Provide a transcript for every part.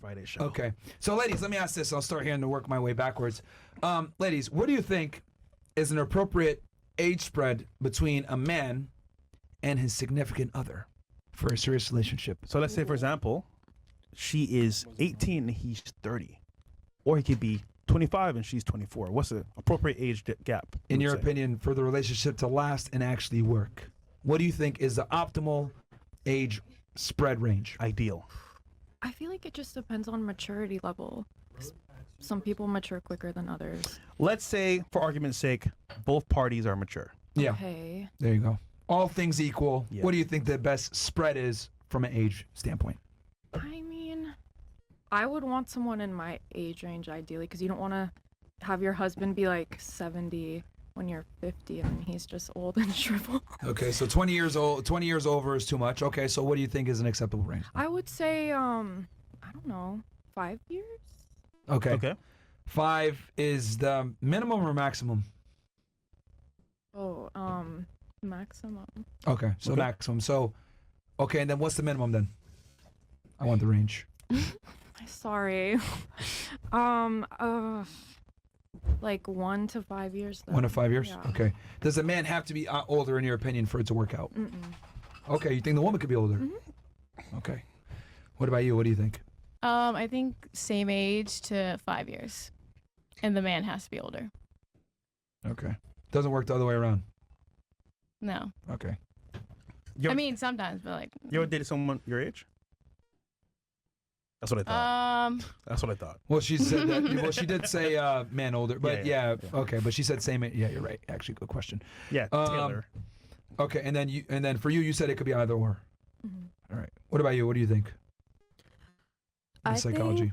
Friday show. Okay. So, ladies, let me ask this. I'll start here and work my way backwards. Ladies, what do you think is an appropriate age spread between a man and his significant other for a serious relationship? So let's say, for example, she is 18 and he's 30. Or he could be 25 and she's 24. What's the appropriate age gap? In your opinion, for the relationship to last and actually work, what do you think is the optimal age spread range? Ideal. I feel like it just depends on maturity level. Some people mature quicker than others. Let's say, for argument's sake, both parties are mature. Yeah. Okay. There you go. All things equal, Yeah. what do you think the best spread is from an age standpoint? I mean, I would want someone in my age range ideally, because you don't want to have your husband be like 70 when you're 50 and he's just old and shriveled. Okay, so 20 years old, 20 years over is too much. Okay, so what do you think is an acceptable range? I would say, I don't know, 5 years? Okay. Okay. 5 is the minimum or maximum? Oh, maximum. Okay, so Okay. maximum. So, okay, and then what's the minimum then? I want the range. Sorry. Like 1 to 5 years. Though. 1 to 5 years? Yeah. Okay. Does a man have to be older in your opinion for it to work out? Mm-mm. Okay, you think the woman could be older? Okay. What about you? What do you think? I think same age to 5 years, and the man has to be older. Okay. Doesn't work the other way around. No, Okay. You I ever, mean sometimes, but like. you ever dated someone your age? That's what I thought. That's what I thought. Well, she said that. Well, she did say man older, but Yeah, yeah, yeah. okay. But she said same. Yeah, you're right. Actually, good question. Yeah, Taylor. Okay, and then for you said it could be either or. Mhm. All right. What about you? What do you think? I Psychology.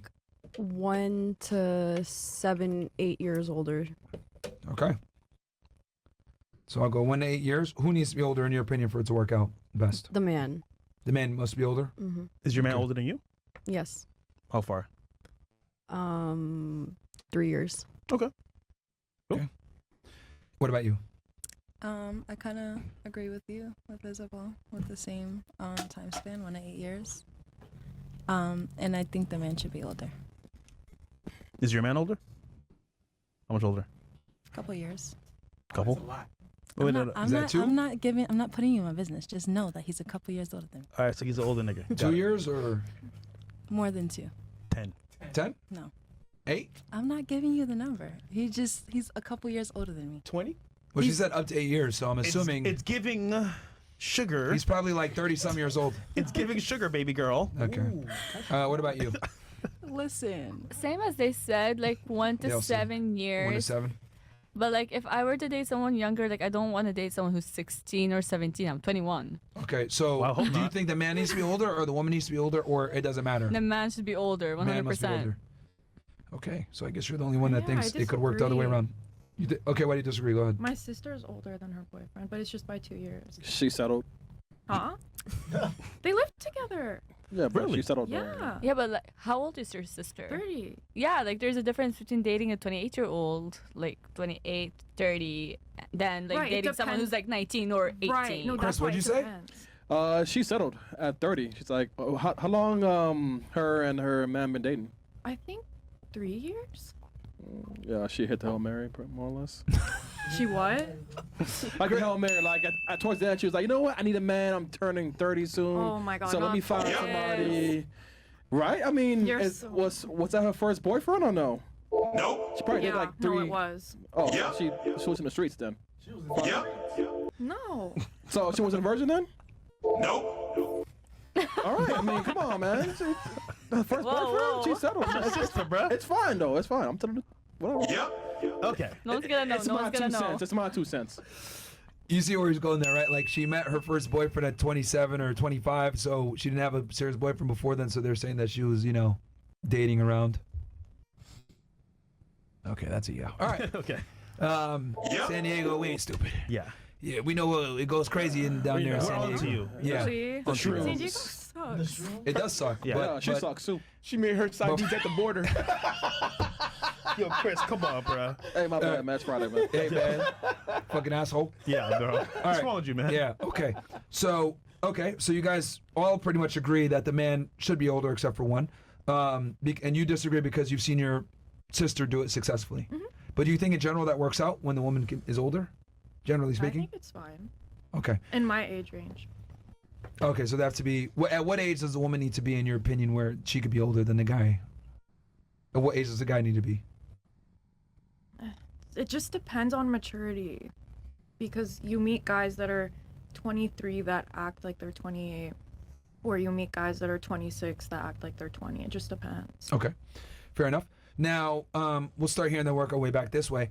think 1 to 7, 8 years older. Okay. So I'll go 1 to 8 years. Who needs to be older in your opinion for it to work out best? The man. The man must be older. Mm-hmm. Is your man okay. older than you? Yes. How far? 3 years. Okay. What about you? I kind of agree with you, with Isabel, with the same time span, 1 to 8 years. And I think the man should be older. Is your man older? How much older? A couple years. Couple? I'm Wait, not, no. I'm Is that not, two? I'm not putting you in my business. Just know that he's a couple years older than me. All right, so he's an older nigga. 2 years or More than 2. 10. 10? No. 8? I'm not giving you the number. He's a couple years older than me. 20? Well, she said up to 8 years, so I'm assuming It's giving sugar. he's probably like 30-some years old. It's giving sugar, baby girl. Okay. What about you? Listen. Same as they said, like 1 to They'll see. 7 1 to years. 7? But like if I were to date someone younger, like I don't want to date someone who's 16 or 17. I'm 21. Okay, so Well, I hope do you not. think the man needs to be older or the woman needs to be older or it doesn't matter? The man should be older, 100%. Man must be older. Okay, so I guess you're the only one that Yeah, I thinks it could work the other way disagree. around. Okay, why do you disagree? Go ahead. My sister is older than her boyfriend, but it's just by 2 years. She settled. Huh? They live together. Yeah, but Really? she settled. Yeah. Yeah, but like, how old is your sister? 30. Yeah, like there's a difference between dating a 28-year-old, like 28, 30, than like Right, it dating someone who's depends- like 19 or 18. Right. No, Chris, that's why what'd you it say? depends. She settled at 30. She's like, oh, how long her and her man been dating? I think 3 years. Yeah, she hit the Hail Mary, more or less. She what? Like a Hail Mary, like at towards the end, she was like, you know what? I need a man. I'm turning 30 soon. Oh my God. So let not me find this. somebody. Right? I mean, You're so- was that her first boyfriend or no? Nope. She probably Yeah, did like 3. no, it was. Oh, Yeah. she was in the streets then. Yep. No. So she wasn't a virgin then? Nope. All right. I mean, come on, man. The first Whoa, boyfriend, whoa. she settled. Sister, bro. It's fine though. It's fine. I'm telling you. Whatever. Yep. Okay. No one's gonna know. It's No my one's 2 gonna know. cents. It's my 2 cents. You see where he's going there, right? Like she met her first boyfriend at 27 or 25, so she didn't have a serious boyfriend before then, so they're saying that she was, dating around. Okay, that's a yeah. All right. Okay. Yep. San Diego, we ain't stupid. Yeah. Yeah, we know it goes crazy down there in We're San on Diego. to you. Yeah, See? The San shrooms. Diego sucks. it does suck. Yeah. but, Yeah, she but sucks too. She made her side at the border. Yo, Chris, come on, bro. Hey, my bad, man. It's Friday, man. Hey, man, fucking asshole. Yeah, bro. What's right. wrong with you, man? Yeah. Okay. So you guys all pretty much agree that the man should be older except for one. And you disagree because you've seen your sister do it successfully. Mhm. But do you think in general that works out when the woman is older, generally I speaking? think it's fine Okay. in my age range. Okay, so they have to be. At what age does the woman need to be, in your opinion, where she could be older than the guy? At what age does the guy need to be? It just depends on maturity, because you meet guys that are 23 that act like they're 28, or you meet guys that are 26 that act like they're 20. It just depends. Okay, fair enough. Now, we'll start here and then work our way back this way.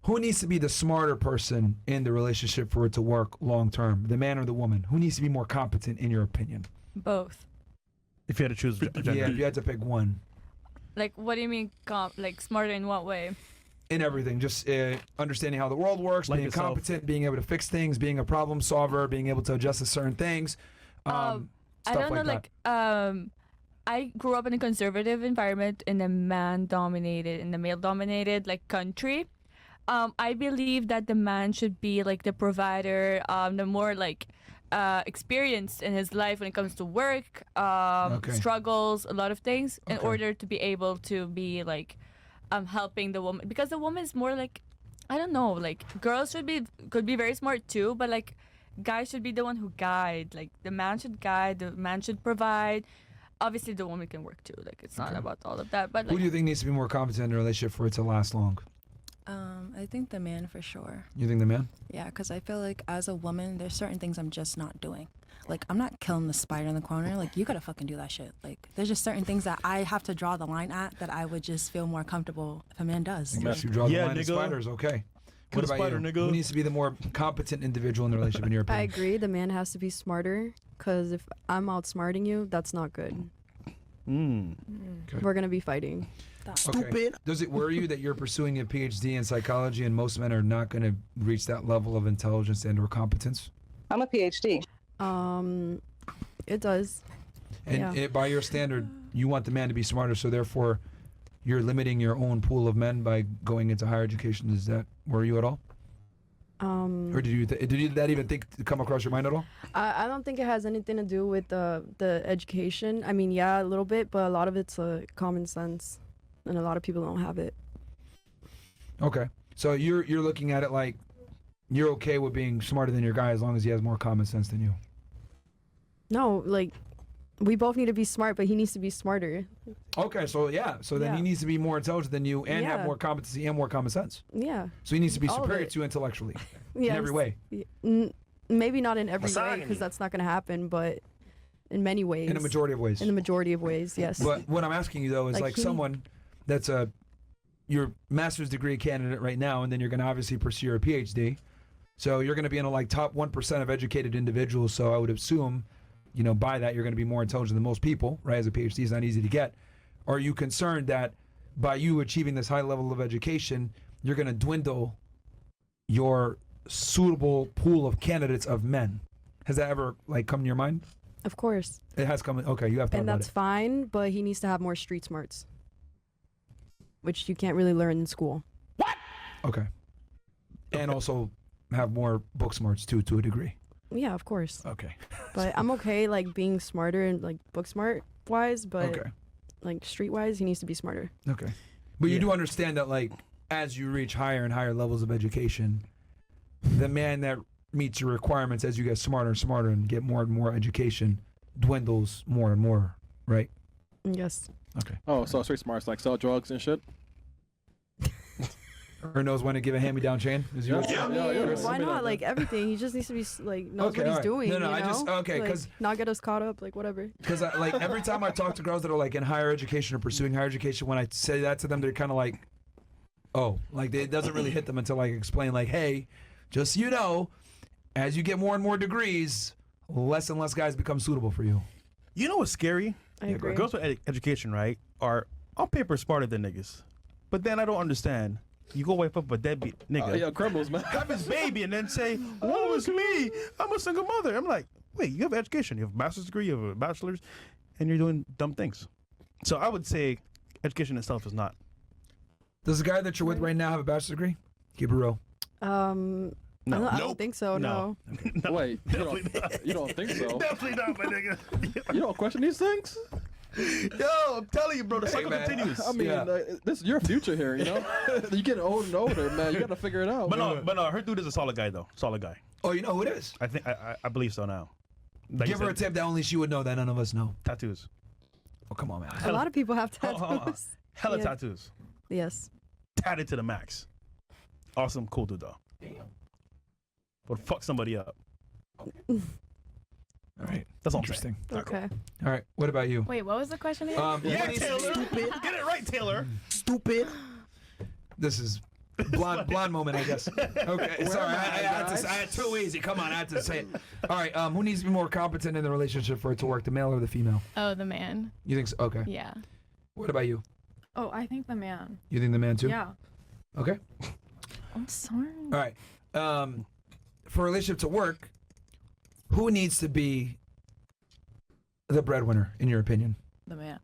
Who needs to be the smarter person in the relationship for it to work long term? The man or the woman? Who needs to be more competent, in your opinion? Both. If you had to choose a gender. Yeah, if you had to pick one. Like, what do you mean, like, smarter in what way? In everything, just understanding how the world works, Like being yourself. competent, being able to fix things, being a problem solver, being able to adjust to certain things. I Stuff don't know, like I grew up in a conservative environment in a male-dominated, like, country. I believe that the man should be, like, the provider, the more, like, experienced in his life when it comes to work, Okay. struggles, a lot of things, in Okay. order to be able to be, like, helping the woman. Because the woman is more, like, I don't know, like, girls could be very smart too, but, like, guys should be the one who guide. Like, the man should guide, the man should provide. Obviously, the woman can work too. Like, it's not about all of that. But, Who like, do you think needs to be more competent in a relationship for it to last long? I think the man for sure. You think the man? Yeah, because I feel like as a woman, there's certain things I'm just not doing. Like, I'm not killing the spider in the corner. Like, you gotta fucking do that shit. Like, there's just certain things that I have to draw the line at that I would just feel more comfortable if a man does. I guess you draw the Yeah, line of nigga. spiders. Okay. Kill What the about spider, you? nigga. Who needs to be the more competent individual in the relationship, in your I opinion? agree. The man has to be smarter, because if I'm outsmarting you, that's not good. Okay. We're gonna be fighting. Okay. Does it worry you that you're pursuing a PhD in psychology and most men are not going to reach that level of intelligence and or competence? I'm a PhD. It does. And Yeah. by your standard, you want the man to be smarter, so therefore you're limiting your own pool of men by going into higher education. Does that worry you at all? Or did you that even come across your mind at all? I don't think it has anything to do with the education. I mean, yeah, a little bit, but a lot of it's common sense, and a lot of people don't have it. Okay. So you're looking at it like you're okay with being smarter than your guy as long as he has more common sense than you. No, like, we both need to be smart, but he needs to be smarter. Okay, so yeah, so then he Yeah. needs to be more intelligent than you and have Yeah. more competency and more common sense. Yeah. So he needs to be All of superior it. to you intellectually in Yes. every way. Maybe not in every way, Misogyny. because that's not going to happen, but in many ways. In a majority of ways. In the majority of ways, yes. But what I'm asking you though is Like like he- someone that's your master's degree candidate right now, and then you're going to obviously pursue your PhD. So you're going to be in a like top 1% of educated individuals. So I would assume, by that you're going to be more intelligent than most people, right? As a PhD is not easy to get. Are you concerned that by you achieving this high level of education, you're going to dwindle your suitable pool of candidates of men? Has that ever like come to your mind? Of course. It has come. Okay, you have thought And about that's it. fine, but he needs to have more street smarts, which you can't really learn in school. Okay. And also have more book smarts too, to a degree. Yeah, of course. Okay. But I'm okay, like, being smarter and, like, book smart wise, but, Okay. like, street wise, he needs to be smarter. Okay. But you do understand that, like, as you reach higher and higher levels of education, the man that meets your requirements as you get smarter and smarter and get more and more education dwindles more and more, right? Yes. Okay. Oh, so street smarts like sell drugs and shit. Or knows when to give a hand-me-down chain? Is yours? Yeah. I mean, yeah, why not? Like, everything. He just needs to be, like, knows Okay, what he's alright. doing, No, no, you I know? just- okay, Like, 'cause- not get us caught up, like, whatever. Because like every time I talk to girls that are like in higher education or pursuing higher education, when I say that to them, they're kind of like, oh, like it doesn't really hit them until I explain like, hey, just so you know, as you get more and more degrees, less and less guys become suitable for you. You know what's scary? I agree. Girls with education, right, are on paper smarter than niggas. But then I don't understand. You go wipe up a deadbeat nigga. Yeah, criminals, man. Have his baby and then say, woe is me. I'm a single mother. I'm like, wait, you have education. You have a master's degree, you have a bachelor's, and you're doing dumb things. So I would say education itself is not. Does the guy that you're with right now have a bachelor's degree? Keep it real. I No. don't think so, no. Wait, you don't think so? Definitely not, my nigga. You don't question these things? Yo, I'm telling you, bro, the cycle man. continues. I mean, Yeah. this is your future here, you know? You're getting older and older, man. You got to figure it out. But no, her dude is a solid guy though. Solid guy. Oh, you know who it is? I think I believe so now. Like you Give her a said, tip that only she would know that none of us know. tattoos. Oh, come on, man. A lot of people have Hold on, hold on. tattoos. Hella Yeah. tattoos. Yes. Tatted to the max. Awesome, cool dude though. Would fuck somebody up. All right. That's all I'm saying. Interesting. Okay. All right. What about you? Wait, what was the question again? Yeah, who needs- Taylor. Get it right, Taylor. Stupid. This is blonde moment, I guess. Okay, sorry, I had too easy. Come on, I had to say it. All right, who needs to be more competent in the relationship for it to work, the male or the female? Oh, the man. You think so? Okay. Yeah. What about you? Oh, I think the man. You think the man too? Yeah. Okay. I'm sorry. All right. For a relationship to work, who needs to be the breadwinner, in your opinion? The man.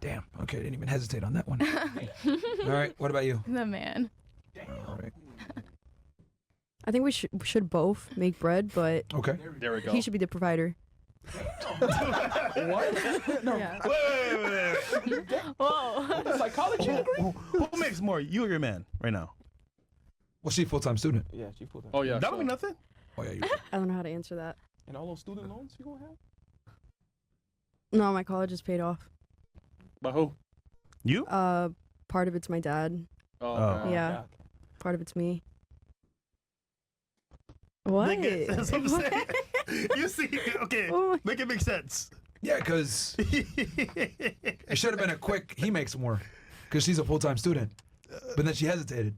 Damn. Okay, didn't even hesitate on that one. All right. What about you? The man. All right. I think we should both make bread, but Okay. There we go. he should be the provider. What? No. Yeah. Wait. Whoa. Psychology degree? Who makes more, you or your man, right now? Well, she's a full-time student. Yeah, she pulled that. Oh, yeah. That so- don't mean nothing. Oh yeah. You. I don't know how to answer that. And all those student loans you gonna have? No, my college is paid off. By who? You? Part of it's my dad. Oh, Oh. Yeah. Part of it's me. What? Nigga, that's what I'm saying. You see, okay, Oh my- make it make sense. Yeah, because it should have been a quick. He makes more, because she's a full-time student. But then she hesitated.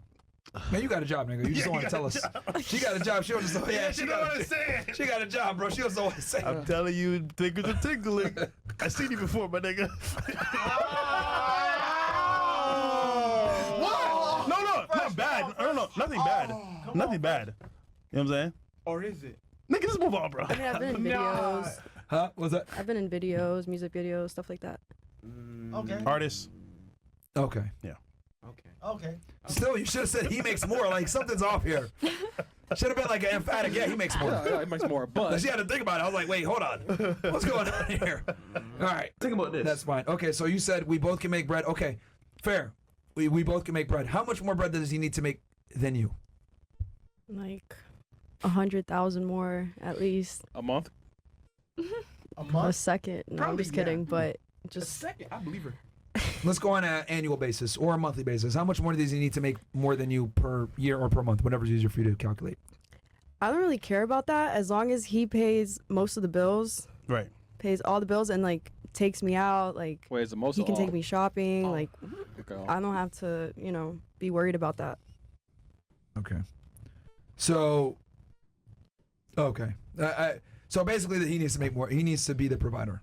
Man, you got a job, nigga. You just don't want to tell us. She got a job. She don't just. Yeah, she know what I'm saying. She got a job, bro. She doesn't know what to say. I'm telling you, tingles are tingling. I seen you before, my nigga. What? No, not bad. No, nothing bad. Nothing bad. You know what I'm saying? Or is it? Nigga, just move on, bro. I mean, I've been in videos. Huh? What's that? I've been in videos, music videos, stuff like that. Okay. Artist. Okay. Okay. Still, you should have said he makes more. Like something's off here. Should have been like an emphatic. Yeah, he makes more. Yeah, it makes more. But She had to think about it. I was like, wait, hold on. What's going on here? All right. Think about this. That's fine. Okay, so you said we both can make bread. Okay, fair. We both can make bread. How much more bread does he need to make than you? Like 100,000 more at least. a month? A second. No, I'm Probably, just yeah. kidding, but A just second. I believe her. Let's go on an annual basis or a monthly basis. How much more does he need to make more than you per year or per month? Whatever's easier for you to calculate. I don't really care about that as long as he pays most of the bills, Right. pays all the bills, and like takes me out. Like Wait, is it most he of can all? take me shopping. Like Okay. I don't have to, be worried about that. Okay. So. Okay. So basically, that he needs to make more. He needs to be the provider.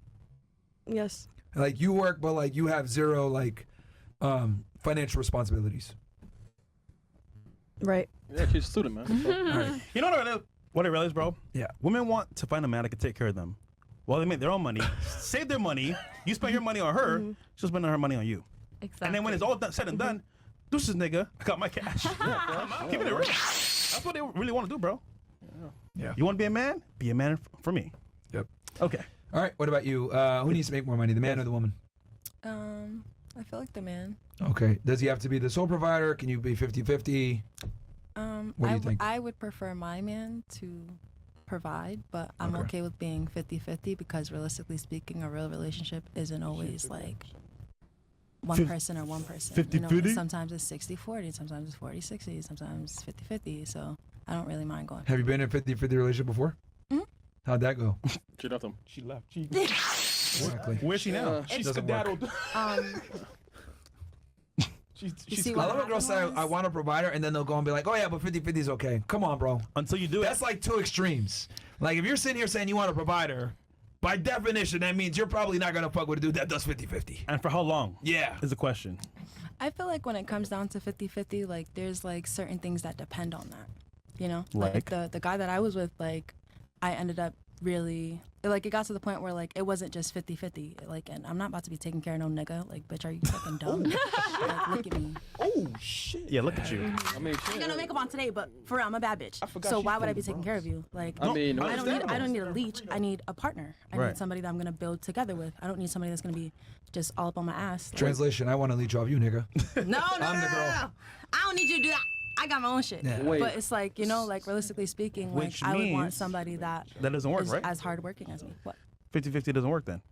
Yes. Like you work, but like you have zero like financial responsibilities. Right. Yeah, she's a student, man. All right. You know what I realized, bro? Yeah. Women want to find a man that can take care of them. Well, they make their own money, save their money. You spend your money on her, she'll spend her money on you. Exactly. And then when it's all done, said and done, deuces, nigga, I got my cash. I'm keeping it real. That's what they really want to do, bro. Yeah. You want to be a man? Be a man for me. Yep. Okay. All right. What about you? Who needs to make more money, the man or the woman? I feel like the man. Okay. Does he have to be the sole provider? Can you be 50-50? What do you think? I would prefer my man to provide, but I'm Okay. okay with being 50-50 because realistically speaking, a real relationship isn't always like one person or one person. 50-50? Sometimes it's 60-40, sometimes it's 40-60, sometimes 50-50. So I don't really mind going. Have you been in a 50-50 relationship before? Mhm. How'd that go? She left him. She left. She Exactly. Where's she now? she doesn't work. skedaddled. You She's see I what love when girls say, happened I was- want a provider, and then they'll go and be like, oh yeah, but 50-50 is okay. Come on, bro. Until you do That's it. like two extremes. Like if you're sitting here saying you want a provider, by definition, that means you're probably not going to fuck with a dude that does 50-50. And for how long? Yeah. Is the question. I feel like when it comes down to 50-50, like there's like certain things that depend on that. Like? the guy that I was with, like I ended up really like it got to the point where like it wasn't just 50-50. Like, and I'm not about to be taking care of no nigga. Like, bitch, are you fucking dumb? Like, look at me. Oh shit. Yeah, look at you. I mean, I ain't got no makeup on today, but for real, I'm a bad bitch. forgot So she's why would I from be the taking care of you? Like, I mean, I don't need a leech. I need a partner. I Right. need somebody that I'm gonna build together with. I don't need somebody that's gonna be just all up on my ass. Like, Translation: I want to leech off you, nigga. no, I'm the girl. I don't need you to do that. I got my own shit. Yeah. Wait. But it's like, you know, like realistically speaking, like Which I would want means somebody that That doesn't work, is right? as hardworking as me. What? 50-50 doesn't work then.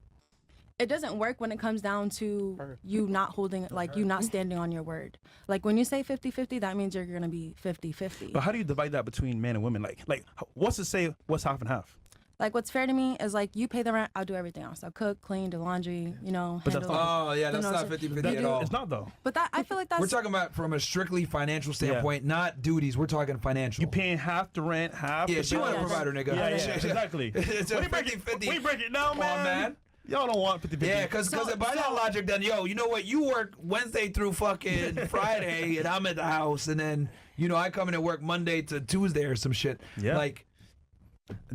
It doesn't work when it comes down to you not holding, like you not standing on your word. Like when you say 50-50, that means you're gonna be 50-50. But how do you divide that between men and women? Like what's to say what's half and half? Like what's fair to me is like you pay the rent, I'll do everything else. I'll cook, clean, do laundry, you know, But that's handle. Oh yeah, that's know, not so 50-50 you at do- all. It's not though. But that I feel like that's We're talking about from a strictly financial standpoint, not duties. We're talking financial. You paying half the rent, half. Yeah, the she want a bills. provider, nigga. Yeah, Yeah. exactly. It's a When you break it, 50-50. when you break it down, Come on, man. Y'all don't want 50-50. Yeah, because by that logic, then you know what? You work Wednesday through fucking Friday, and I'm at the house, and then I come in and work Monday to Tuesday or some shit. Yeah. Like,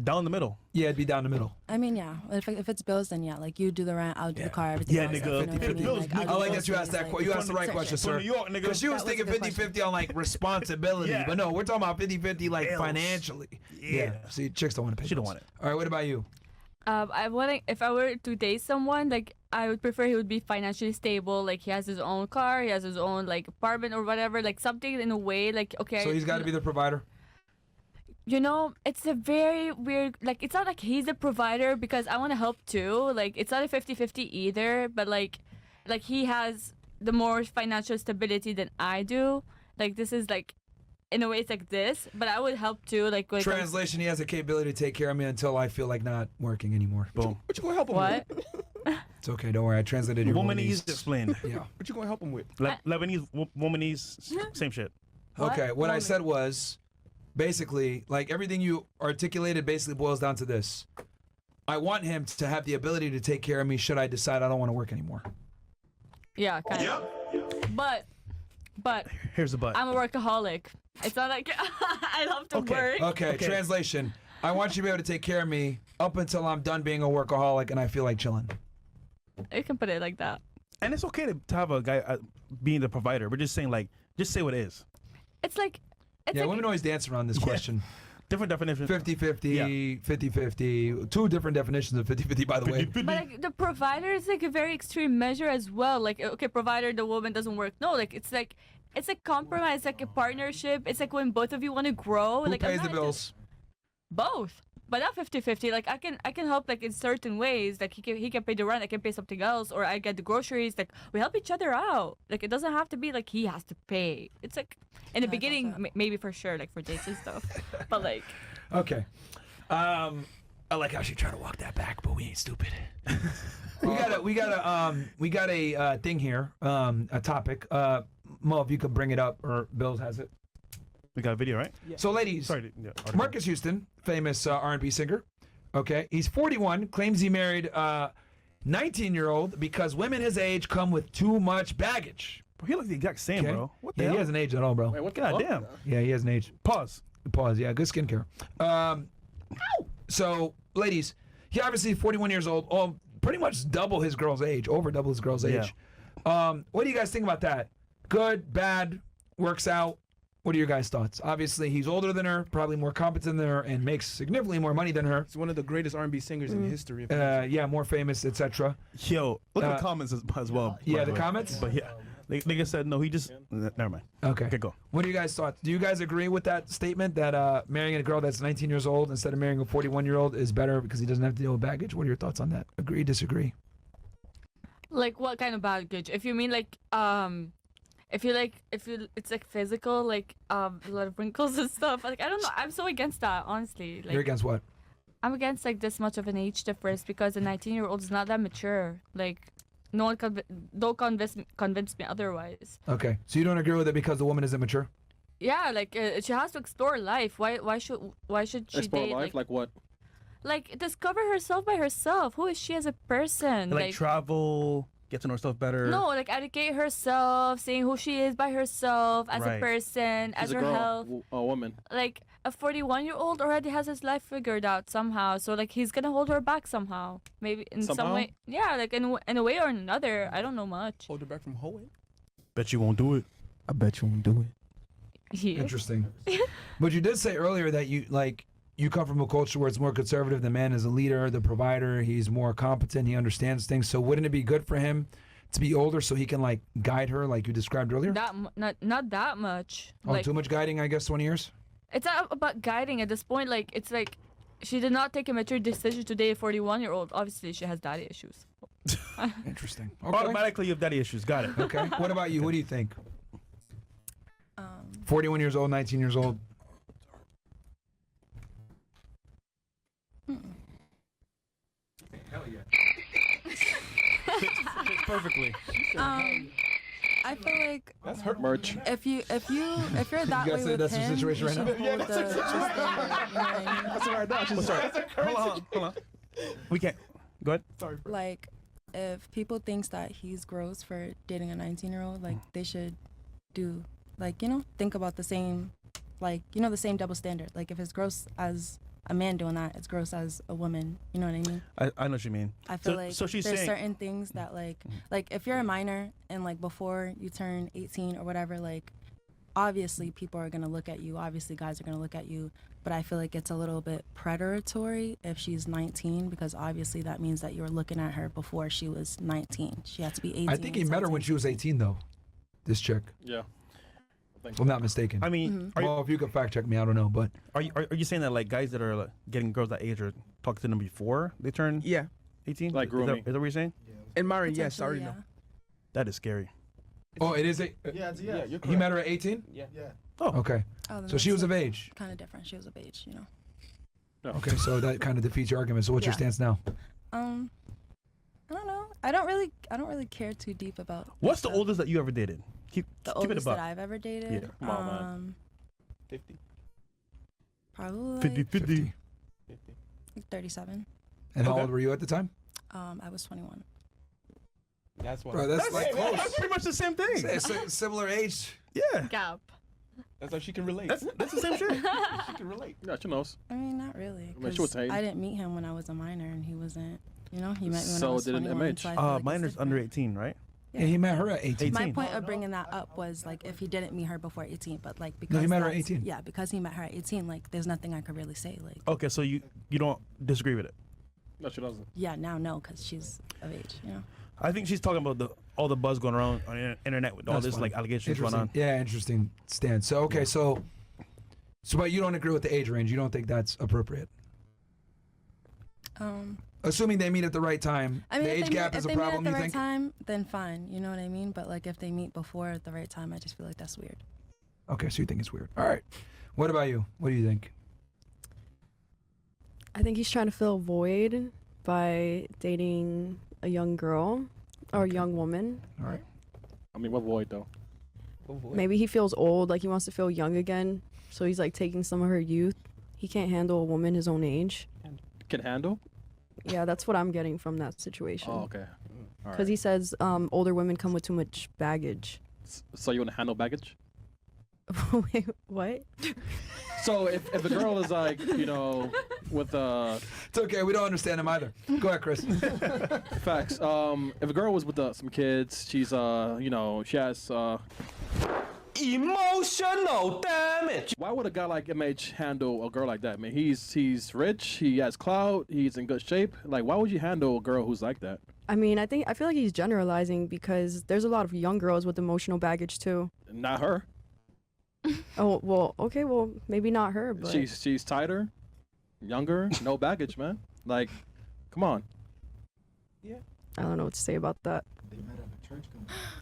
down the middle. yeah, it'd be down the middle. I mean, yeah. If it's bills, then yeah. Like you do the rent, I'll do the car, everything. Yeah, else, nigga. you know what I mean? Bills, Like, nigga. I'll do I like those that you asked things, that. like- You asked the right question, From sir. New York, nigga. Because she was That was a thinking good 50-50 on like responsibility, Yeah. but no, we're talking about 50-50 like Bills. financially. Yeah. See, chicks don't want to pay. She don't bills. want it. All right, what about you? If I were to date someone, like I would prefer he would be financially stable, like he has his own car, he has his own like apartment or whatever, like something in a way, like okay. So he's got to be the provider. You know, it's a very weird, like it's not like he's the provider because I want to help too. Like it's not a 50-50 either, but like he has the more financial stability than I do. Like this is like, in a way it's like this, but I would help too. Like when it comes- Translation: he has the capability to take care of me until I feel like not working anymore. Boom. What you gonna help him What? with? It's okay. Don't worry. I translated your Womanese Womanese. explained. Yeah. What you gonna help him with? Lebanese, womanese, same shit. What? Okay. What I Woman. said was, basically, like everything you articulated basically boils down to this. I want him to have the ability to take care of me should I decide I don't want to work anymore. Yeah, kind of. But Here's the but. I'm a workaholic. It's not like I love to work. Okay. Translation: I want you to be able to take care of me up until I'm done being a workaholic and I feel like chilling. You can put it like that. And it's okay to have a guy being the provider. We're just saying like, just say what it is. It's like Yeah, women always dance around this question. Different definitions. 50-50, 50-50. Two different definitions of 50-50, by the way. But like the provider is like a very extreme measure as well. Like okay, provider, the woman doesn't work. No, like it's like a compromise, like a partnership. It's like when both of you want to grow. Who like I'm pays the not into- bills? Both, but not 50-50. Like I can help like in certain ways. Like he can pay the rent, I can pay something else, or I get the groceries. Like we help each other out. Like it doesn't have to be like he has to pay. It's like in the beginning, maybe for sure, like for dates and stuff. But like. Okay. I like how she tried to walk that back, but we ain't stupid. we got a thing here, a topic. Mo, if you could bring it up, or Bills has it. We got a video, right? So, ladies, Sorry. Marcus Houston, famous R&B singer. Okay, he's 41. Claims he married a 19-year-old because women his age come with too much baggage. Bro, he looks the exact same, Okay? bro. What the Yeah, hell? he hasn't aged at all, bro. Wait, what the God fuck? damn. Yeah, he hasn't aged. Pause. Pause. Yeah, good skincare. So, ladies, he obviously 41 years old. Pretty much double his girl's age, over double his girl's age. What do you guys think about that? Good, bad, works out. What are your guys' thoughts? Obviously, he's older than her, probably more competent than her, and makes significantly more money than her. He's one of the greatest R&B singers in history. Yeah, more famous, etc. Yo, look at the comments as well. Yeah, by the way. comments? But yeah, nigga said no. He just never mind. Okay. Okay, go. What are you guys' thoughts? Do you guys agree with that statement that marrying a girl that's 19 years old instead of marrying a 41-year-old is better because he doesn't have to deal with baggage? What are your thoughts on that? Agree, disagree? Like what kind of baggage? If you mean like if it's like physical, like a lot of wrinkles and stuff. Like I don't know. I'm so against that, honestly. Like You're against what? I'm against like this much of an age difference because a 19-year-old is not that mature. Like no one don't convince me otherwise. Okay, so you don't agree with it because the woman isn't mature? Yeah, like she has to explore life. Why should she Explore date? life, like what? Like discover herself by herself. Who is she as a person? Like travel, get to know herself better. No, like educate herself, seeing who she is by herself as Right. a person, as She's a her girl, health. a woman. Like a 41-year-old already has his life figured out somehow. So like he's gonna hold her back somehow, maybe in some Somehow? way. Yeah, like in a way or another. I don't know much. Hold her back from hoeing. Bet you won't do it. I bet you won't do it. Yeah. Interesting. But you did say earlier that you come from a culture where it's more conservative. The man is a leader, the provider. He's more competent. He understands things. So wouldn't it be good for him to be older so he can like guide her, like you described earlier? Not that much. Oh, Like too much guiding, I guess. 20 years. it's not about guiding at this point. Like it's like she did not take a mature decision to date a 41-year-old. Obviously, she has daddy issues. Interesting. Okay. Automatically, you have daddy issues. Got it. Okay. What about you? What do you think? Um, 41 years old, 19 years old. Fits perfectly. I feel like That's her merch. if you're that You way guys say with that's the him, situation you right should now? hold the standard, you know what I mean? That's right now. She's Sorry. Hold on. We can't. Go ahead. Sorry, bro. Like, if people thinks that he's gross for dating a 19-year-old, like they should do, like, you know, think about the same, like, you know, the same double standard. Like, if it's gross as a man doing that, it's gross as a woman. You know what I mean? I know what you mean. I feel So- like so she's there's saying- certain things that like if you're a minor and like before you turn 18 or whatever, like obviously people are gonna look at you. Obviously guys are gonna look at you. But I feel like it's a little bit predatory if she's 19 because obviously that means that you were looking at her before she was 19. She had to be 18. I think he met her when she was 18, though. This chick, Yeah. if I'm not mistaken. I mean, are, you, Well, if you could fact check me, I don't know, but are you saying that like guys that are like, getting girls that age are talking to them before they turn Yeah. 18? Like Is that grooming. Is that what you're saying? And Myron, yes, I Potentially, already know. That is scary. oh, it is a. Yeah, it's Yeah, you're He met her at 18. Yeah. Okay, Oh, then so she that's, was of like, age. kind of different. She was of age, you know. Okay, so that kind of defeats your argument. So what's your Yeah. stance now? I don't know. I don't really care too deep about What's the stuff. oldest that you ever dated? Keep The it oldest above. that I've ever dated? Yeah. Come on, man. 50. Probably 50 like, 50. like 37. And how Okay. old were you at the time? I was 21. That's why. Bro, that's like close. That's pretty much the same thing. It's a similar age. Yeah. Gap. That's how she can relate. That's the same shit. she can relate. Yeah, she knows. I mean, not really. I mean, she was 'cause hating. I didn't meet him when I was a minor, and he wasn't. You know, he met me when I So was did an 21. MH. So I feel like it's Minor's under different. 18, right? Yeah, he met her at 18. My 18. point of bringing that up was like if he didn't meet her before 18, but like because he met her at that's- 18. Yeah, because he met her at 18. Like, there's nothing I could really say. Like, Okay, so you don't disagree with it. No, she doesn't. yeah, now no, because she's of age. You know. I think she's talking about all the buzz going around on the internet with all That's this fine. like allegations going on. Yeah, interesting stance. So okay, so but you don't agree with the age range. You don't think that's appropriate. Assuming they meet at the right time, I mean, the if age they meet- gap is if a they meet problem. at You the right think? time, then fine. You know what I mean? But like if they meet before at the right time, I just feel like that's weird. Okay, so you think it's weird. All right. What about you? What do you think? I think he's trying to fill a void by dating a young girl or a young woman. All right. I mean, what void though? Maybe he feels old, like he wants to feel young again. So he's like taking some of her youth. He can't handle a woman his own age. Can handle? Yeah, that's what I'm getting from that situation. Oh, okay. All Because right. he says older women come with too much baggage. So you want to handle baggage? Wait, what? So if a girl is like, you know, with It's okay. We don't understand him either. Go ahead, Chris. facts. If a girl was with some kids, she's you know, she has Emotional damage. Why would a guy like MH handle a girl like that? Man, he's rich, he has clout, he's in good shape. Like, why would you handle a girl who's like that? I mean, I feel like he's generalizing because there's a lot of young girls with emotional baggage too. Not her. Oh, well, okay, well, maybe not her, but She's tighter, younger, no baggage, man. Like, come on. I don't know what to say about that.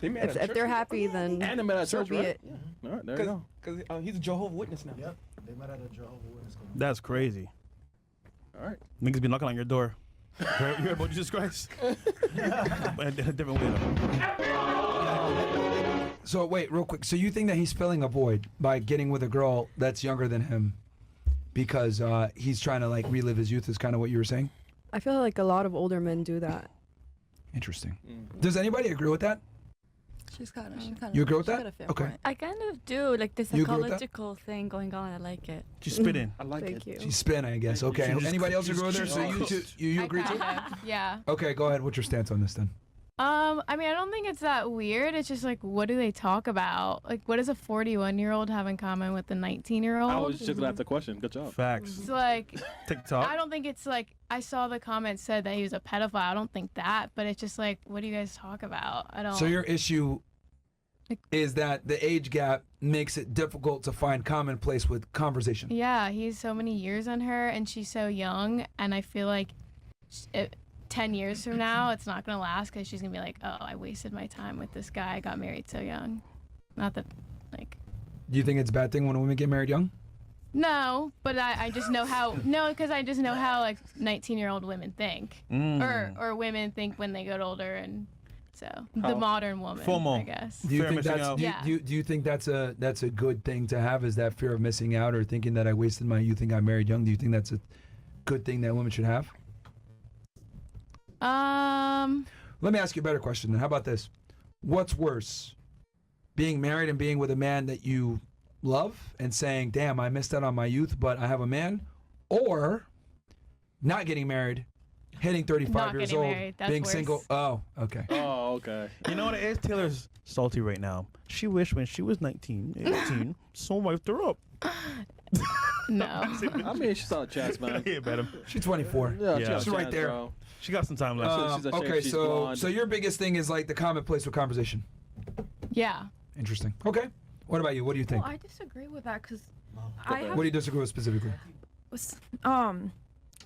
They met If they're happy, then And they met at so church, be right? it. All right, there you go. Because he's a Jehovah's Witness now. Yep. They met at a Jehovah's Witness conference. That's crazy. All right. Niggas be knocking on your door. You heard about Jesus Christ? But in a different way. though. So wait, real quick. So you think that he's filling a void by getting with a girl that's younger than him because he's trying to like relive his youth? Is kind of what you were saying. I feel like a lot of older men do that. Interesting. Does anybody agree with that? She's kind of. You agree with that? Okay. I kind of do. Like the You agree with that? psychological thing going on. I like it. She's spitting. I like Thank it. you. She's spin, I guess. Okay. She just- Anybody else she's- agree with her? she's- So you two, you agree too? Yeah. Okay, go ahead. What's your stance on this then? I mean, I don't think it's that weird. It's just like, what do they talk about? Like, what does a 41-year-old have in common with a 19-year-old? I was just gonna ask the question. Good job. Facts. It's like, TikTok. I don't think it's like, I saw the comment said that he was a pedophile. I don't think that, but it's just like, what do you guys talk about? I don't. So your issue Like- is that the age gap makes it difficult to find commonplace with conversation. Yeah, he's so many years on her, and she's so young, and I feel like 10 years from now, it's not going to last because she's going to be like, oh, I wasted my time with this guy. I got married so young. Not that, like, Do you think it's a bad thing when women get married young? no, but I just know how, no, because I just know how, like, 19-year-old women think. Or women think when they get older, and so the modern woman, FOMO. I guess. Do you Fear of think missing that's out. do you, Yeah. do you think that's a good thing to have? Is that fear of missing out or thinking that I wasted my youth and got married young? Do you think that's a good thing that women should have? Let me ask you a better question then. How about this? What's worse? Being married and being with a man that you love and saying, damn, I missed out on my youth, but I have a man? Or not getting married, hitting 35 Not years getting old, married. That's being worse. single? Oh, okay. Oh, okay. You know what it is? Taylor's salty right now. She wished when she was 19, 18, someone wiped her up. No. I mean, she's on a chance, man. Yeah, bet him. She's 24. Yeah, Yeah. got a She's right chance, there. bro. She got some time left. she's a shame Okay, she's so blonde. so your biggest thing is like the commonplace with conversation. Yeah. Interesting. Okay. What about you? What do you think? Well, I disagree with that because I have What do you disagree with specifically?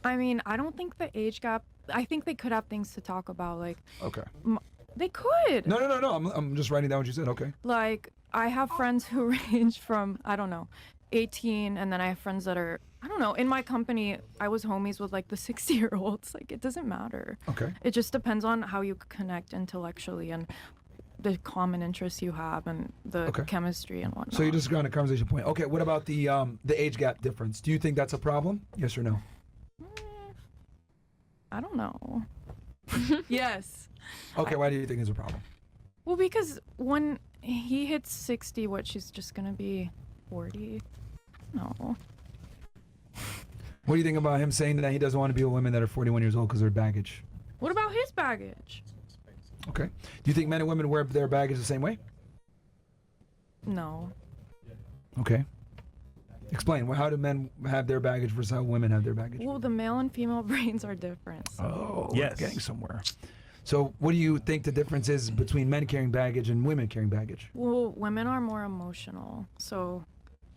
I mean, I don't think the age gap. I think they could have things to talk about. Like Okay. they could. No. I'm just writing down what you said. Okay. Like I have friends who range from 18, and then I have friends that are in my company. I was homies with like the 60-year-olds. Like it doesn't matter. Okay. It just depends on how you connect intellectually and the common interests you have and the Okay. chemistry and whatnot. So you disagree on the conversation point. Okay. What about the age gap difference? Do you think that's a problem? Yes or no? I don't know. Yes. Okay. Why do you think it's a problem? Well, because when he hits 60, she's just gonna be 40. No. What do you think about him saying that he doesn't want to be with women that are 41 years old because they're baggage? What about his baggage? Okay. Do you think men and women wear their baggage the same way? No. Okay. Explain. How do men have their baggage versus how women have their baggage? Well, the male and female brains are different. So. Oh, Yes. we're getting somewhere. So, what do you think the difference is between men carrying baggage and women carrying baggage? Well, women are more emotional, so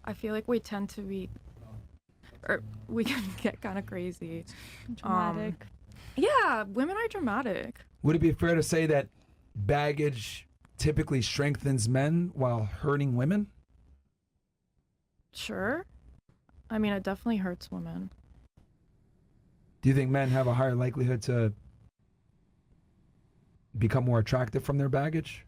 I feel like we tend to be, or we can get kind of crazy. Dramatic. Yeah, women are dramatic. Would it be fair to say that baggage typically strengthens men while hurting women? Sure. I mean, it definitely hurts women. Do you think men have a higher likelihood to become more attractive from their baggage?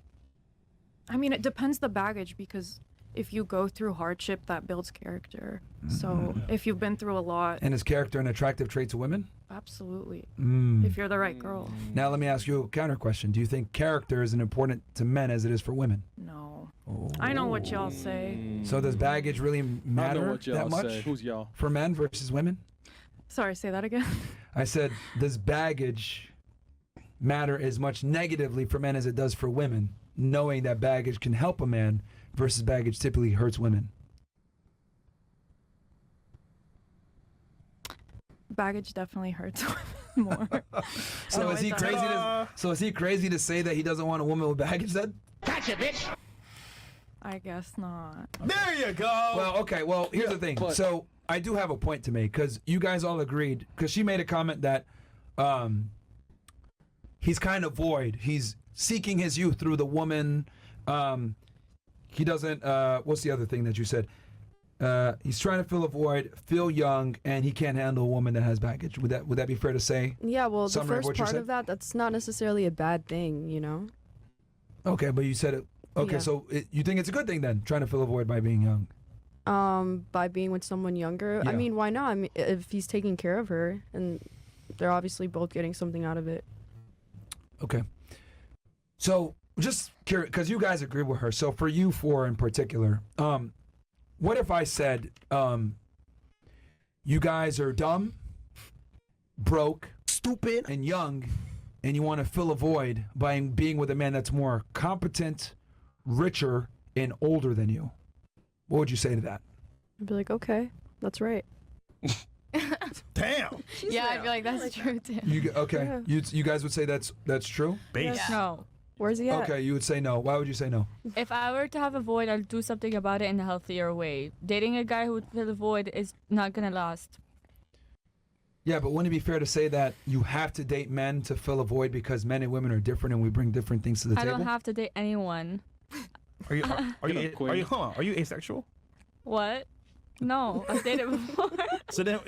I mean, it depends the baggage because if you go through hardship, that builds character. So if you've been through a lot, And is character an attractive trait to women? absolutely. Mm. If you're the right girl. Now let me ask you a counter question. Do you think character is as important to men as it is for women? No. Oh. I know what y'all say. So does baggage really I know matter what y'all that much say. Who's y'all? for men versus women? Sorry, say that again. I said, does baggage matter as much negatively for men as it does for women, knowing that baggage can help a man versus baggage typically hurts women? Baggage definitely hurts women more. So Oh, is it he does. crazy to is he crazy to say that he doesn't want a woman with baggage then? I guess not. There you go. Well, okay. Well, here's the thing. but- So I do have a point to make because you guys all agreed. Because she made a comment that he's kind of void. He's seeking his youth through the woman. He doesn't. What's the other thing that you said? He's trying to fill a void, feel young, and he can't handle a woman that has baggage. Would that be fair to say? Yeah, well, the Summary of first what you part said? of that's not necessarily a bad thing, you know? Okay, but you said it. Okay, Yeah. so you think it's a good thing then, trying to fill a void by being young? By being with someone younger. I Yeah. mean, why not? I mean, if he's taking care of her, and they're obviously both getting something out of it. Okay. So just curious, because you guys agree with her. So for you four in particular, what if I said you guys are dumb, broke, Stupid. and young, and you want to fill a void by being with a man that's more competent, richer, and older than you? What would you say to that? I'd be like, okay, that's right. Damn. Yeah, I feel like that's true too. Okay. You guys would say that's true? Base. No. Where's he at? Okay, you would say no. Why would you say no? If I were to have a void, I'll do something about it in a healthier way. Dating a guy who would fill a void is not gonna last. Yeah, but wouldn't it be fair to say that you have to date men to fill a void because men and women are different and we bring different things to the I table? don't have to date anyone. Are you hold on, are you asexual? What? No, I've dated before. So then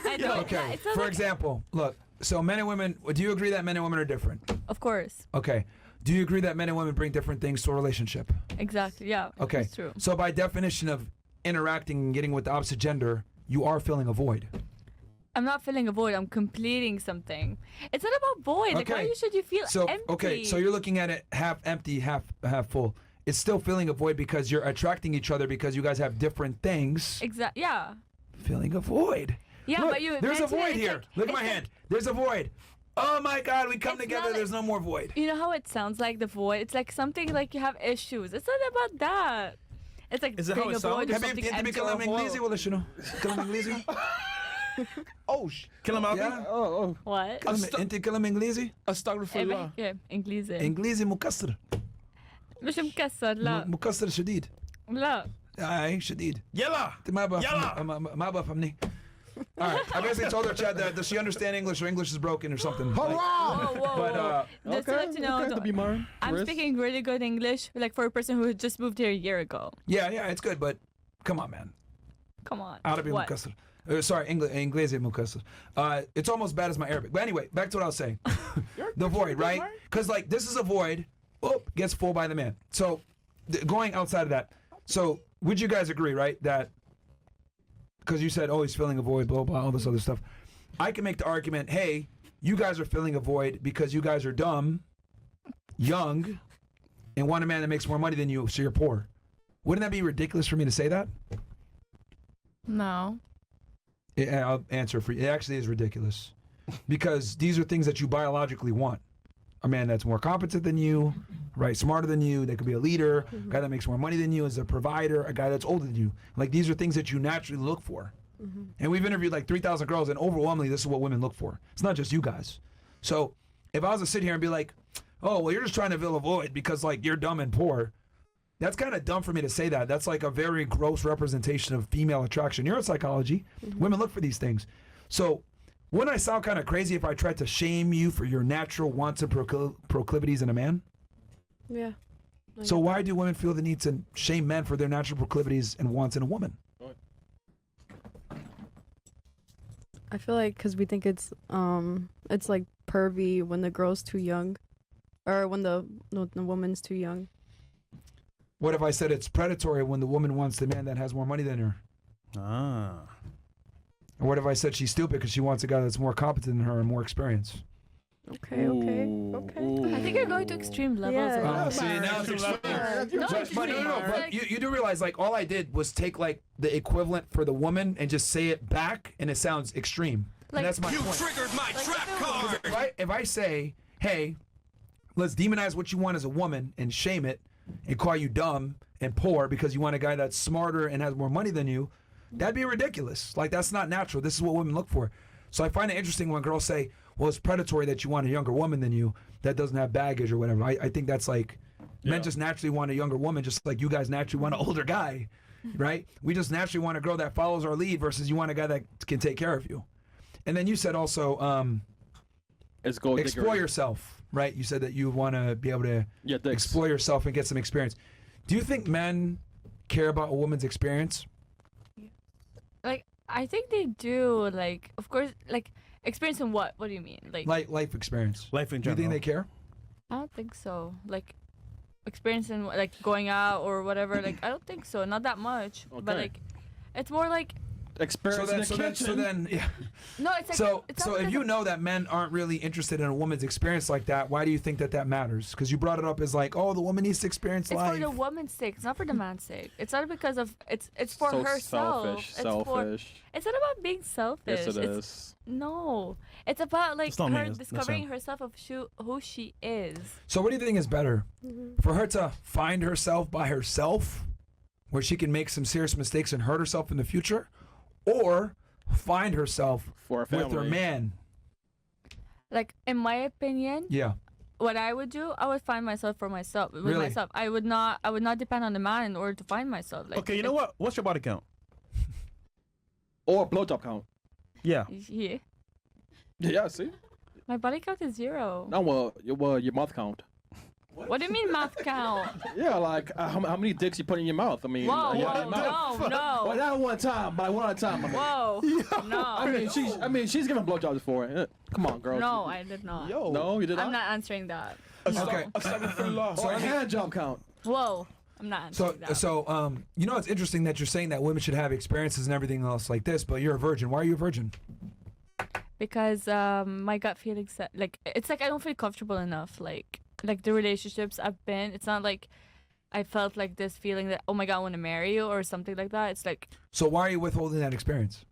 I don't. Okay. It's not For like- example, look. So men and women. Do you agree that men and women are different? Of course. Okay. Do you agree that men and women bring different things to a relationship? Exactly. Yeah. Okay. It's true. So by definition of interacting and getting with the opposite gender, you are filling a void. I'm not filling a void. I'm completing something. It's not about void. Like, why should you feel So empty? okay. So you're looking at it half empty, half full. It's still filling a void because you're attracting each other because you guys have different things. Exactly. Yeah. Filling a void. Yeah, Look, but you. there's a mentioned it, void it's here. like- Look at my it's hand. There's a void. Oh my God, we come It's together. not like- There's no more void. You know how it sounds like the void? It's like something like you have issues. It's not about that. It's like Is it how being it a void sounds? or Habibi, something انت empty or بتكلم انجليزي whole. ولا شنو؟ تتكلم انجليزي؟ Oh, kill him out. Yeah. oh. What? انت تتكلم انجليزي؟ Astaghfirullah. انجليزي. انجليزي مكسر. مش مكسر لا مكسر شديد. لا. اي شديد. Yalla. انت ما بفهم ما بفهمني. All right. I basically told her, Chad, that does she understand English or English is broken or something? Whoa, whoa, But just to let you know, to be mine. I'm speaking really good English, like for a person who just moved here a year ago. yeah, it's good, but come on, man. Come on. عربي What? مكسر. Sorry, Inglesi مكسر. It's almost as bad as my Arabic. But anyway, back to what I was saying. The void, right? Because like this is a void, gets full by the man. So going outside of that, so would you guys agree, right, that because you said, oh, he's filling a void, blah, blah, all this other stuff. I can make the argument, hey, you guys are filling a void because you guys are dumb, young, and want a man that makes more money than you, so you're poor. Wouldn't that be ridiculous for me to say that? No. I'll answer for you. It actually is ridiculous because these are things that you biologically want. A man that's more competent than you, right, smarter than you, that could be a leader, a guy that makes more money than you, is a provider, a guy that's older than you. Like these are things that you naturally look for. And we've interviewed like 3,000 girls, and overwhelmingly, this is what women look for. It's not just you guys. So if I was to sit here and be like, oh, well, you're just trying to fill a void because like you're dumb and poor, that's kind of dumb for me to say that. That's like a very gross representation of female attraction. Neuropsychology, women look for these things. So wouldn't I sound kind of crazy if I tried to shame you for your natural wants and proclivities in a man? Yeah. So why do women feel the need to shame men for their natural proclivities and wants in a woman? I feel like because we think it's like pervy when the girl's too young, or when the woman's too young. What if I said it's predatory when the woman wants the man that has more money than her? Ah. Or what if I said she's stupid because she wants a guy that's more competent than her and more experience? Okay. I think you're going to extreme levels. Yeah. of See, now it's extreme. No, But, it's but extreme. but Like- you do realize, like, all I did was take, like, the equivalent for the woman and just say it back, and it sounds extreme. Like- and that's my point. Triggered my trap card. If I say, hey, let's demonize what you want as a woman and shame it and call you dumb and poor because you want a guy that's smarter and has more money than you, that'd be ridiculous. Like, that's not natural. This is what women look for. So I find it interesting when girls say, well, it's predatory that you want a younger woman than you that doesn't have baggage or whatever. I think that's like, men just naturally want a younger woman just like you guys naturally want an older guy, right? We just naturally want a girl that follows our lead versus you want a guy that can take care of you. And then you said also, It's gold explore digger. yourself, right? You said that you want to be able to Yeah, thanks. explore yourself and get some experience. Do you think men care about a woman's experience? Like, I think they do. Like, of course, like, experience in what? What do you mean? Like, Life experience. Life in Do you general. think they care? I don't think so. Like, experience in like going out or whatever. Like, I don't think so. Not that much. But Okay. like, it's more like experience in the kitchen. So then, yeah. No, it's like So it's so not if because you of- know that men aren't really interested in a woman's experience like that, why do you think that that matters? Because you brought it up as like, oh, the woman needs to experience it's life. for the woman's sake. It's not for the man's sake. It's not because of it's for So herself. selfish, It's selfish. It's not about being selfish. Yes, it it's, is. No, it's about like It's not me, her it's discovering him. herself of who she is. So what do you think is better? For her to find herself by herself, where she can make some serious mistakes and hurt herself in the future, or find herself For a with her family. man? Like in my opinion, Yeah. what I would do, I would find myself for myself with Really? myself. I would not depend on the man in order to find myself. Like Okay, you know what? What's your body count? Or a blowjob count. Yeah. Yeah, Yeah, see? my body count is 0. No, your mouth count. What do you mean mouth count? Yeah, like how many dicks you put in your mouth? I mean, Whoa, yeah, whoa, your mouth. no, Well, no, not one time, but one at a time. whoa, no. I mean, she's giving blowjobs before. Come on, girl. No, I did not. Yo. No, you did I'm not. not answering that. Okay. Astaghfirullah. Or a hand job count. Whoa, I'm not answering that. You know, it's interesting that you're saying that women should have experiences and everything else like this, but you're a virgin. Why are you a virgin? Because my gut feeling said like it's like I don't feel comfortable enough. Like the relationships I've been, it's not like I felt like this feeling that oh my god I want to marry you or something like that. It's like So why are you withholding that experience?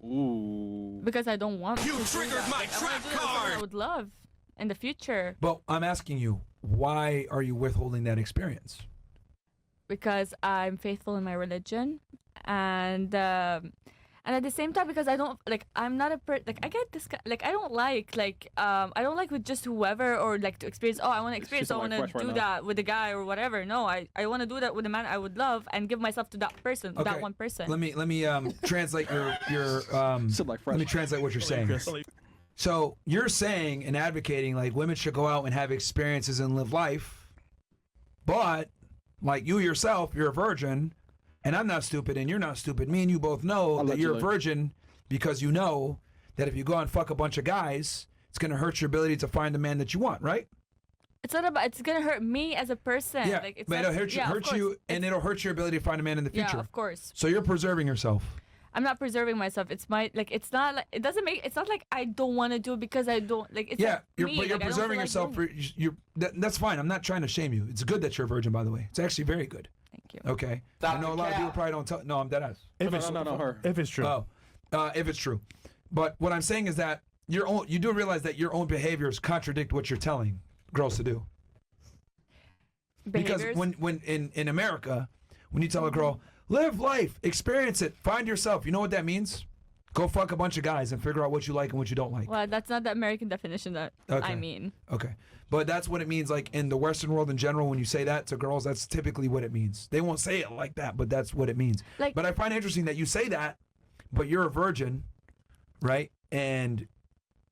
Ooh. because I don't want. You to do triggered that. my Like, I trap wanna do it with someone card. I would love in the future But I'm asking you, why are you withholding that experience? because I'm faithful in my religion and at the same time because I don't like I'm not a like I get this like I don't like with just whoever or like to experience I want to experience I sound want like to fresh do right now. that with a guy or whatever. No, I want to do that with a man I would love and give myself to that person, Okay, that one person. Let me translate your Sound like fresh. let me translate what you're saying. So you're saying and advocating like women should go out and have experiences and live life, but like you yourself, you're a virgin, and I'm not stupid and you're not stupid. Me and you both know that you're a Allegedly. virgin because you know that if you go and fuck a bunch of guys, it's gonna hurt your ability to find the man that you want, right? It's not about. It's gonna hurt me as a person. Yeah, like, it's but not, it'll hurt you, yeah, of hurt course. you, and it'll hurt your ability to find a man in the Yeah, future. of course. So you're preserving yourself. I'm not preserving myself. It's my like. It's not like it doesn't make. It's not like I don't want to do it because I don't like. It's Yeah, like you're, me. but you're like, I don't preserving feel yourself. like doing For that's fine. I'm not trying to shame you. It's good that you're a virgin, by the way. It's actually very good. it. Thank you. Okay. I know a lot of people probably don't tell. No, I'm dead ass. If it's No, her. if it's true. Oh, if it's true. But what I'm saying is that you do realize that your own behaviors contradict what you're telling girls to do. Because Behaviors? when in America, when you tell a girl, live life, experience it, find yourself, you know what that means? Go fuck a bunch of guys and figure out what you like and what you don't like. Well, that's not the American definition that Okay. I mean. Okay. But that's what it means, like in the Western world in general, when you say that to girls, that's typically what it means. They won't say it like that, but that's what it means. Like- But I find it interesting that you say that, but you're a virgin, right? And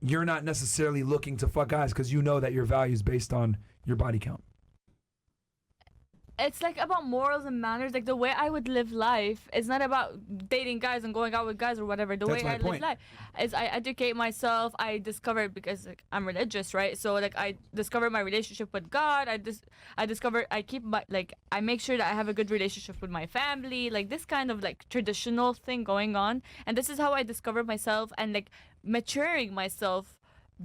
you're not necessarily looking to fuck guys because you know that your value is based on your body count. It's like about morals and manners. Like the way I would live life is not about dating guys and going out with guys or whatever. The That's way my I point. live life is I educate myself. I discover because like, I'm religious, right? So like I discover my relationship with God. I keep my like I make sure that I have a good relationship with my family. Like this kind of like traditional thing going on, and this is how I discover myself and like maturing myself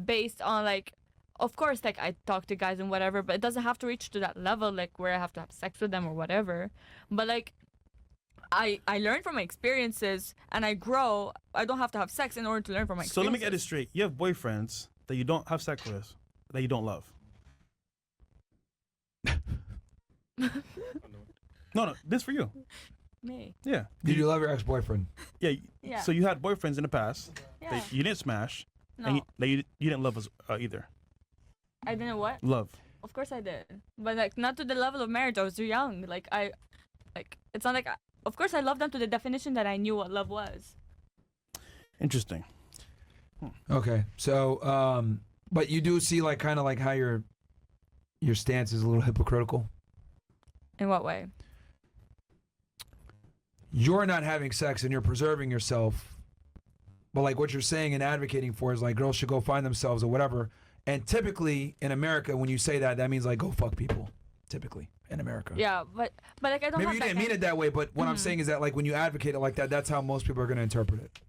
based on like. Of course, like I talk to guys and whatever, but it doesn't have to reach to that level, like where I have to have sex with them or whatever. But like, I learn from my experiences and I grow. I don't have to have sex in order to learn from my So let experiences. me get this straight. You have boyfriends that you don't have sex with, that you don't love. No, this for you. Me. Yeah. Did you love your ex-boyfriend? Yeah. Yeah. So you had boyfriends in the past Yeah. that you didn't smash, No, and you didn't love us either. I didn't what? Love. Of course I did, but like not to the level of marriage. I was too young. Like it's not like. Of course I loved them to the definition that I knew what love was. Interesting. Okay. So, but you do see like kind of like how your stance is a little hypocritical. In what way? You're not having sex and you're preserving yourself, but like what you're saying and advocating for is like girls should go find themselves or whatever. And typically in America, when you say that, that means like go fuck people. Typically, in America. Yeah, but like I don't Maybe have you that didn't mean kind- it that way, but what I'm saying is that like when you advocate it like that, that's how most people are going to interpret it.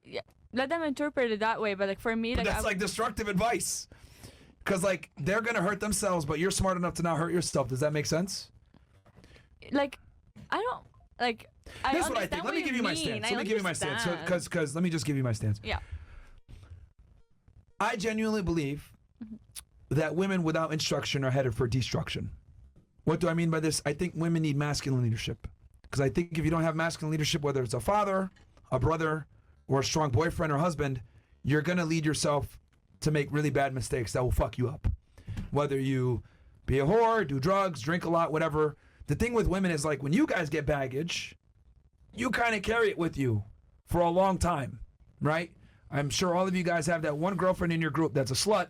Yeah, let them interpret it that way. But like for me, But like that's like destructive advice. Because like they're going to hurt themselves, but you're smart enough to not hurt yourself. Does that make sense? like I don't like. I Here's what I understand think. Let me what give you my mean. stance. I Let me give you my stance. understand. Because let me just give you my stance. Yeah. I genuinely believe that women without instruction are headed for destruction. What do I mean by this? I think women need masculine leadership. Because I think if you don't have masculine leadership, whether it's a father, a brother, or a strong boyfriend or husband, you're going to lead yourself to make really bad mistakes that will fuck you up. Whether you be a whore, do drugs, drink a lot, whatever. The thing with women is like when you guys get baggage, you kind of carry it with you for a long time, right? I'm sure all of you guys have that one girlfriend in your group that's a slut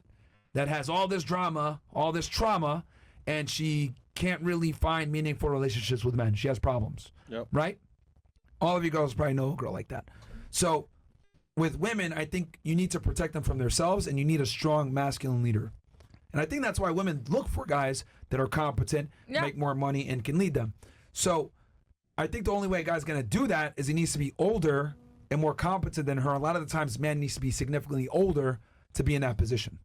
that has all this drama, all this trauma, and she can't really find meaningful relationships with men. She has problems, right? All of you girls probably know a girl like that. So with women, I think you need to protect them from themselves and you need a strong masculine leader. And I think that's why women look for guys that are competent, make more money, and can lead them. So I think the only way a guy's going to do that is he needs to be older and more competent than her. A lot of the times, man needs to be significantly older to be in that position.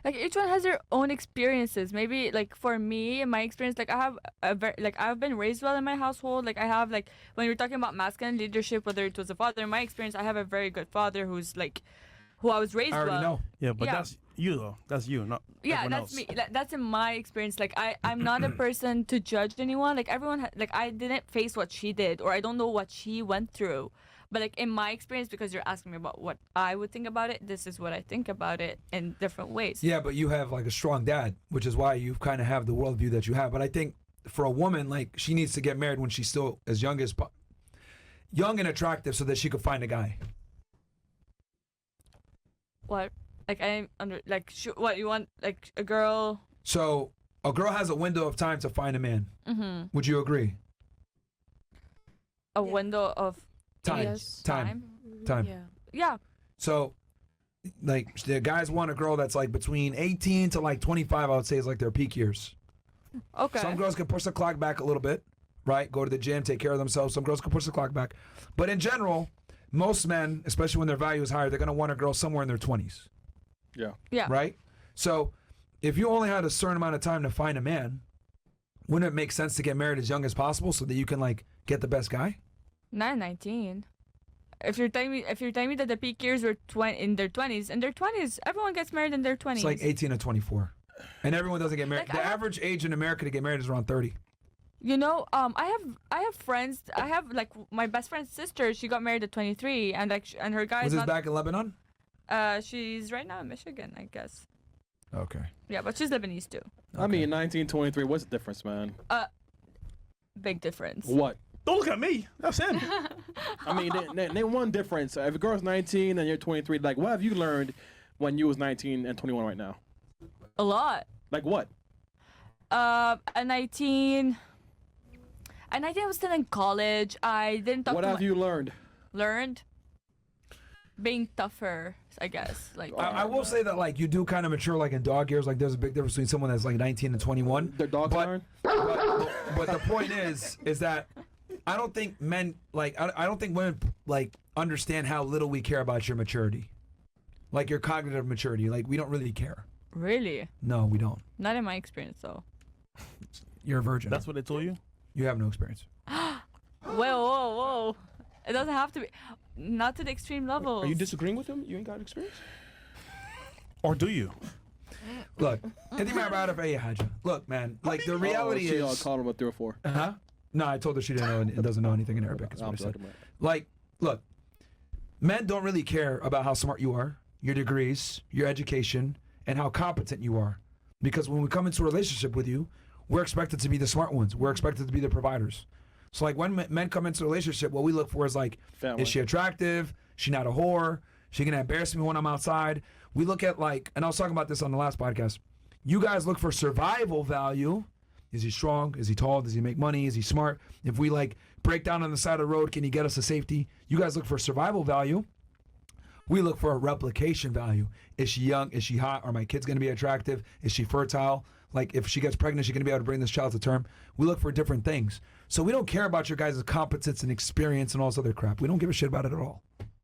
Like each one has their own experiences. Maybe like for me, in my experience, like I have I've been raised well in my household. Like I have like when you're talking about masculine leadership, whether it was a father, in my experience, I have a very good father who's like who I was raised I already well. know. Yeah, but that's you though. That's you, not Yeah, everyone that's else. me. That's in my experience. Like I'm not a person to judge anyone. Like everyone, like I didn't face what she did, or I don't know what she went through. But like in my experience, because you're asking me about what I would think about it, this is what I think about it in different ways. Yeah, but you have like a strong dad, which is why you kind of have the worldview that you have. But I think for a woman, like she needs to get married when she's still as young and attractive, so that she could find a guy. What? Like I'm under like what you want? Like a girl? So a girl has a window of time to find a man. Mm-hmm. Would you agree? A window of Time. Yes. Time. Yeah. Yeah. So, like, the guys want a girl that's like between 18 to like 25, I would say is like their peak years. Okay. Some girls can push the clock back a little bit, right? Go to the gym, take care of themselves. Some girls can push the clock back. But in general, most men, especially when their value is higher, they're going to want a girl somewhere in their 20s. Yeah. Yeah. Right? So, if you only had a certain amount of time to find a man, wouldn't it make sense to get married as young as possible so that you can like get the best guy? Not 19. If you're telling me that the peak years were in their 20s, everyone gets married in their 20s. It's like 18 to 24. And everyone doesn't get married. Like, The average age in America to get married is around 30. You know, I have friends. I have like my best friend's sister. She got married at 23, and like and her guy Was is this not. back in Lebanon? She's right now in Michigan, I guess. Okay. Yeah, but she's Lebanese too. I mean, 1923. What's the difference, man? Big difference. What? Don't look at me. That's him. I mean, name one difference. If a girl's 19 and you're 23, like, what have you learned when you was 19 and 21 right now? A lot. Like what? At 19, I was still in college. I didn't talk What to have you learned? learned being tougher, I guess. Like I will say that like you do kind of mature like in dog years. Like there's a big difference between someone that's like 19 and 21. Their dogs learn? But the point is that I don't think men like I don't think women like understand how little we care about your maturity, like your cognitive maturity. Like we don't really care. really, No, we don't. not in my experience though. You're a virgin. That's what they told you. You have no experience. Whoa! It doesn't have to be, not to the extreme level. Are you disagreeing with him? You ain't got experience? Or do you? Look, look, man. Like the reality she, is. called him a 3 or 4. Huh? No, I told her she didn't know and doesn't know anything in Arabic. Is what I I'm said. talking about. Like, look, men don't really care about how smart you are, your degrees, your education, and how competent you are. Because when we come into a relationship with you, we're expected to be the smart ones. We're expected to be the providers. So like when men come into a relationship, what we look for is like, Family. is she attractive? She not a whore? She gonna embarrass me when I'm outside? We look at like, and I was talking about this on the last podcast. You guys look for survival value. Is he strong? Is he tall? Does he make money? Is he smart? If we like break down on the side of the road, can he get us to safety? You guys look for survival value. We look for a replication value. Is she young? Is she hot? Are my kids going to be attractive? Is she fertile? Like if she gets pregnant, she's going to be able to bring this child to term. We look for different things. So we don't care about your guys' competence and experience and all this other crap. We don't give a shit about it at all.